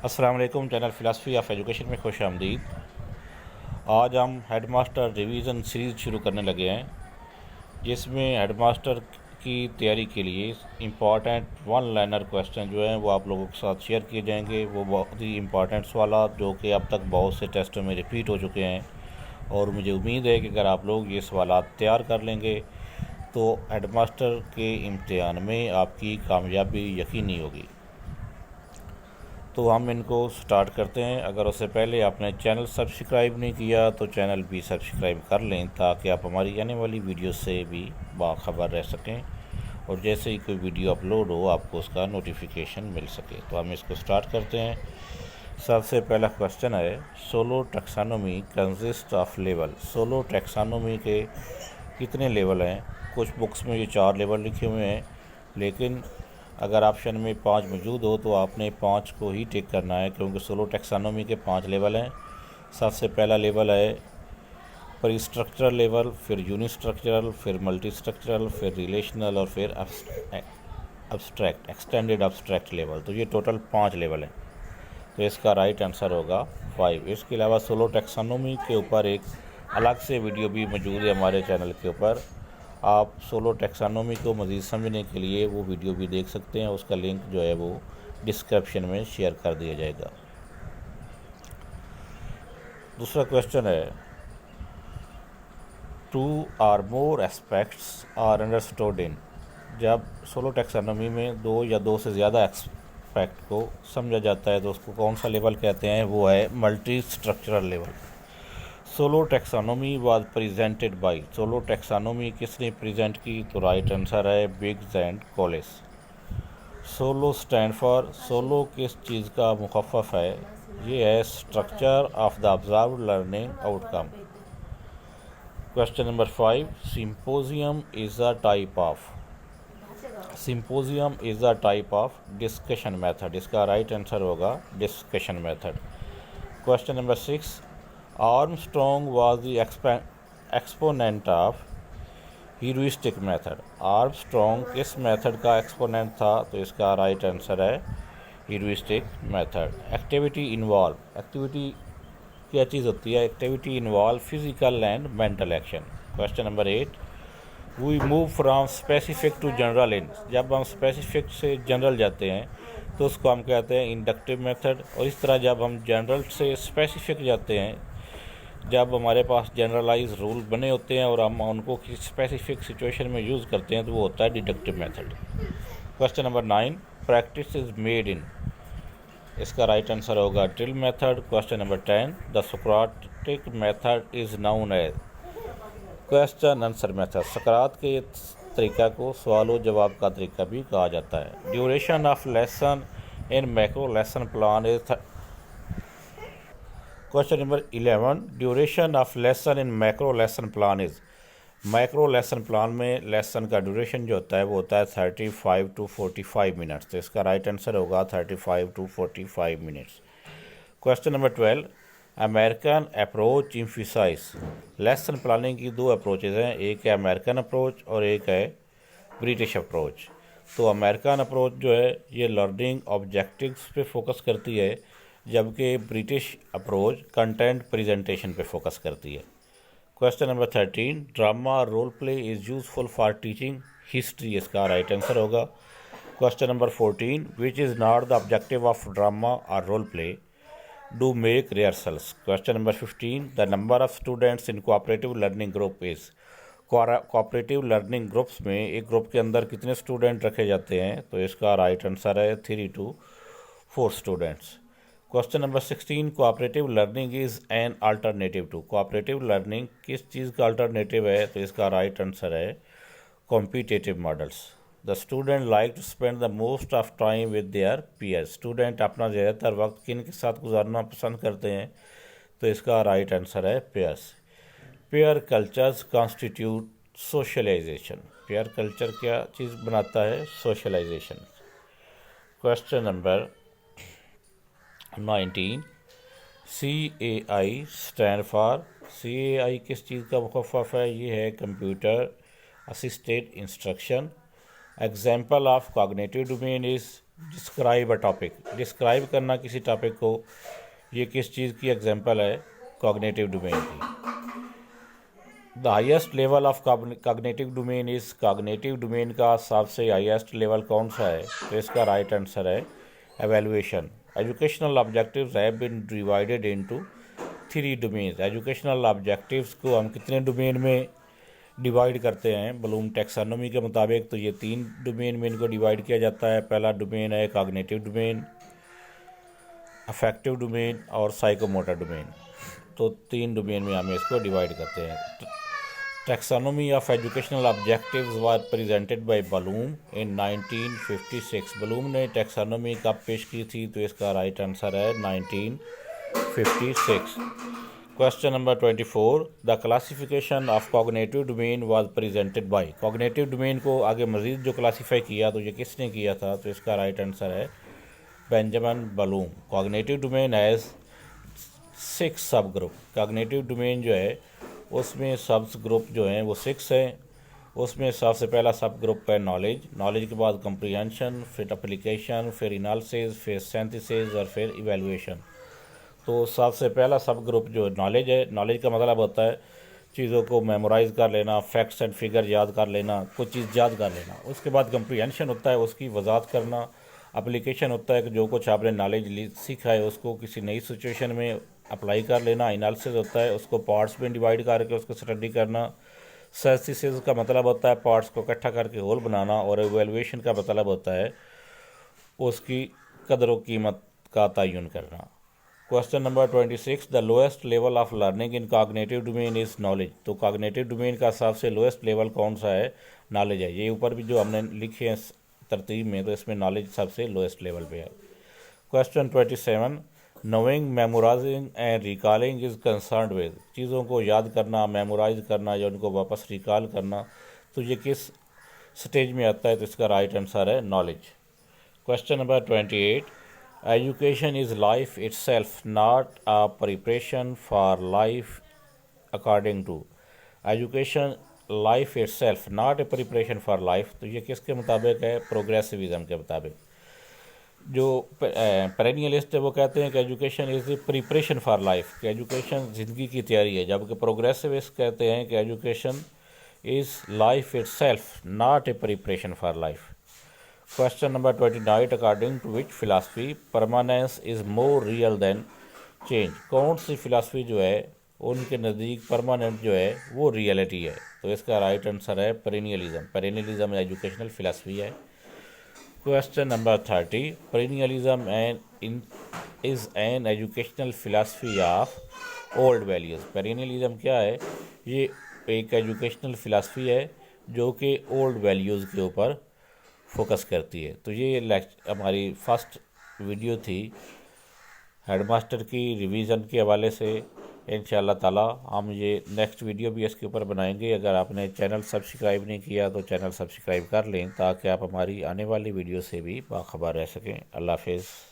अस्सलाम वालेकुम। Channel philosophy of education में खुश आमदीद। आज हम हेडमास्टर रिवीज़न सीरीज़ शुरू करने लगे हैं, जिसमें हेडमास्टर की तैयारी के लिए इम्पॉर्टेंट वन लाइनर क्वेश्चन जो हैं वो आप लोगों के साथ शेयर किए जाएंगे। वो बहुत ही इम्पॉर्टेंट सवाल जो कि अब तक बहुत से टेस्टों में रिपीट हो चुके हैं, और मुझे उम्मीद है कि अगर आप लोग ये सवाल तैयार कर लेंगे तो हेडमास्टर के इम्तिहान में आपकी कामयाबी यकीनी होगी। तो हम इनको स्टार्ट करते हैं। अगर उससे पहले आपने चैनल सब्सक्राइब नहीं किया तो चैनल भी सब्सक्राइब कर लें, ताकि आप हमारी आने वाली वीडियो से भी बाखबर रह सकें, और जैसे ही कोई वीडियो अपलोड हो आपको उसका नोटिफिकेशन मिल सके। तो हम इसको स्टार्ट करते हैं। सबसे पहला क्वेश्चन है, solo taxonomy consist of level. SOLO taxonomy के कितने लेवल हैं? कुछ बुक्स में ये 4 लेवल लिखे हुए हैं, लेकिन अगर ऑप्शन में 5 मौजूद हो तो आपने 5 को ही टिक करना है, क्योंकि सोलो टैक्सोनॉमी के 5 लेवल हैं। सबसे पहला लेवल है प्री स्ट्रक्चरल लेवल, फिर यूनिस्ट्रक्चरल, फिर मल्टी स्ट्रक्चरल, फिर रिलेशनल, और फिर अब्स्ट्रैक्ट एक्सटेंडेड अब्स्ट्रैक्ट लेवल। तो ये टोटल 5 लेवल हैं। तो इसका राइट आंसर होगा 5। इसके अलावा सोलो टैक्सोनॉमी के ऊपर एक अलग से वीडियो भी मौजूद है हमारे चैनल के ऊपर। आप सोलो टैक्सोनॉमी को मज़ीद समझने के लिए वो वीडियो भी देख सकते हैं। उसका लिंक जो है वो डिस्क्रिप्शन में शेयर कर दिया जाएगा। दूसरा क्वेश्चन है, 2 और मोर एस्पेक्ट्स आर अंडरस्टूड इन। जब सोलो टैक्सोनॉमी में 2 या 2 से ज़्यादा एस्पेक्ट को समझा जाता है तो उसको कौन सा लेवल कहते हैं? वो है multi structural level. SOLO taxonomy was presented by. SOLO taxonomy किसने प्रेजेंट की? तो राइट आंसर है Biggs and Collis. SOLO stand for, SOLO किस चीज़ का मुखफ़फ़ है? ये है structure of the observed learning outcome. Question number 5, symposium is a type of. Symposium is a type of discussion method. इसका राइट आंसर होगा discussion method. Question number 6, Armstrong was the exponent of heuristic method. Armstrong किस method का exponent था? तो इसका right answer है heuristic method. Activity involve, activity क्या चीज़ होती है? Activity involve physical and mental action. Question number 8, we move from specific to general in. जब हम स्पेसिफिक से जनरल जाते हैं तो उसको हम कहते हैं इंडक्टिव मेथड, और इस तरह जब हम जनरल से स्पेसिफिक जाते हैं, जब हमारे पास जनरलाइज रूल बने होते हैं और हम उनको किसी स्पेसिफिक सिचुएशन में यूज़ करते हैं, तो वो होता है deductive method. Question number 9, practice is made in. इसका राइट आंसर होगा drill method. Question number 10, the Socratic method is known as. Question answer method. सकरात के तरीका को सवाल जवाब का तरीका भी कहा जाता है। Duration of lesson in macro lesson plan is. Question number 11, duration of lesson in macro lesson plan is. Macro lesson plan में लेसन का ड्यूरेशन जो होता है वो होता है 35 to 45 मिनट्स। तो इसका राइट आंसर होगा 35 to 45 minutes. Question number 12, American approach emphasise. Lesson planning की 2 अप्रोचेज हैं, एक है अमेरिकन अप्रोच और एक है ब्रिटिश अप्रोच। तो अमेरिकन अप्रोच जो है ये लर्निंग ऑब्जेक्टिव्स पे फोकस करती है, जबकि ब्रिटिश अप्रोच कंटेंट प्रेजेंटेशन पे फोकस करती है। Question number 13, drama role play is useful for teaching history. इसका राइट आंसर होगा। Question number 14, which is not the objective of drama और role play? Do make rehearsals. Question number 15, the number of students in cooperative learning group is. Cooperative learning groups में एक group के अंदर कितने student रखे जाते हैं? तो इसका राइट आंसर है 3 to 4 students. Question number 16, cooperative learning is an alternative to. Cooperative learning किस चीज़ का अल्टरनेटिव है? तो इसका राइट आंसर है competitive models. The student like to spend the most of time with their peers. Student अपना ज़्यादातर वक्त किन के साथ गुजारना पसंद करते हैं? तो इसका राइट आंसर है peers. Peer cultures constitute socialization. Peer culture क्या चीज़ बनाता है? Socialization. Question number 19, CAI stand for. CAI किस चीज़ का मुखफ़फ़ है? ये है computer assisted instruction. Example of cognitive domain is. Describe a topic, describe करना किसी टॉपिक को, ये किस चीज़ की एग्जांपल है? कॉग्निटिव डोमेन की। The highest level of cognitive domain is, cognitive domain का सबसे हाईएस्ट लेवल कौन सा है? तो इसका राइट आंसर है evaluation. Educational objectives have been divided into 3 domains. Educational objectives को हम कितने डोमेन में डिवाइड करते हैं? ब्लूम टैक्सोनॉमी के मुताबिक तो ये 3 डोमेन में इनको डिवाइड किया जाता है। पहला डोमेन है कॉग्निटिव डोमेन, अफेक्टिव डोमेन और साइकोमोटर डोमेन। तो 3 डोमेन में हम इसको डिवाइड करते हैं। Taxonomy of educational objectives was presented by Bloom in 1956। Bloom ने टैक्सोनॉमी कब पेश की थी? तो इसका राइट आंसर है 1956। Question number 24, the classification of cognitive domain was presented bye. Cognitive domain को आगे मज़ीद जो क्लासीफाई किया तो ये किसने किया था? तो इसका राइट आंसर है बेंजामिन बलूम। कॉग्निटिव डोमेन हैज़ 6 सब ग्रुप। कॉग्निटिव डोमेन जो है उसमें सब ग्रुप जो हैं वो 6 हैं। उसमें सबसे पहला सब ग्रुप है नॉलेज, नॉलेज के बाद कंप्रीहेंशन, फिर एप्लीकेशन, फिर एनालिसिस, फिर सिंथेसिस और फिर इवैल्यूएशन। तो सबसे पहला सब ग्रुप जो नॉलेज है, नॉलेज का मतलब होता है चीज़ों को मेमोराइज़ कर लेना, फैक्ट्स एंड फिगर याद कर लेना, कुछ चीज़ याद कर लेना। उसके बाद कंप्रीहेंशन होता है उसकी वजाहत करना। एप्लीकेशन होता है कि जो कुछ आपने नॉलेज सीखा है उसको किसी नई सिचुएशन में अप्लाई कर लेना। एनालिसिस होता है उसको पार्ट्स में डिवाइड करके उसको स्टडी करना। सिंथेसिस का मतलब होता है पार्ट्स को इकट्ठा करके होल बनाना। और इवैल्यूएशन का मतलब होता है उसकी कदर व कीमत का तयन करना। Question number 26, the lowest level of learning in cognitive domain is knowledge. तो कॉग्निटिव डोमेन का सबसे लोएस्ट लेवल कौन सा है? नॉलेज है। ये ऊपर भी जो हमने लिखे हैं तरतीब में, तो इसमें नॉलेज सबसे लोएस्ट लेवल पे है। Question 27, knowing, memorising and recalling is concerned with. चीज़ों को याद करना, मेमोराइज करना या उनको वापस रिकॉल करना, तो ये किस स्टेज में आता है? तो इसका राइट आंसर है knowledge. Question number 28, education is life itself not a preparation for life according to. Education life itself not a preparation for life, तो ये किसके मुताबिक है? प्रोग्रेसिविज्म के मुताबिक। जो पेरेनियलिस्ट है वो कहते हैं कि education is a preparation for life, कि एजुकेशन ज़िंदगी की तैयारी है। जबकि प्रोग्रेसिविस्ट कहते हैं कि education is life itself not a preparation for life. Question number 29, according to which philosophy permanence is more real than change. कौन सी फिलासफी जो है उनके नज़दीक परमानेंट जो है वो रियलिटी है? तो इसका राइट आंसर है पेरेनियलिज्म। पेरेनियलिज्म एजुकेशनल फिलासफी है। Question number 30, perennialism and is an educational philosophy of old values. Perennialism क्या है? ये एक एजुकेशनल फिलासफी है जो कि ओल्ड वैल्यूज़ के ऊपर फोकस करती है। तो ये हमारी फर्स्ट वीडियो थी हेडमास्टर की रिवीज़न के हवाले से। इंशाअल्लाह ताला हम ये नेक्स्ट वीडियो भी इसके ऊपर बनाएंगे। अगर आपने चैनल सब्सक्राइब नहीं किया तो चैनल सब्सक्राइब कर लें ताकि आप हमारी आने वाली वीडियो से भी बाखबर रह सकें। अल्लाह हाफ़िज़।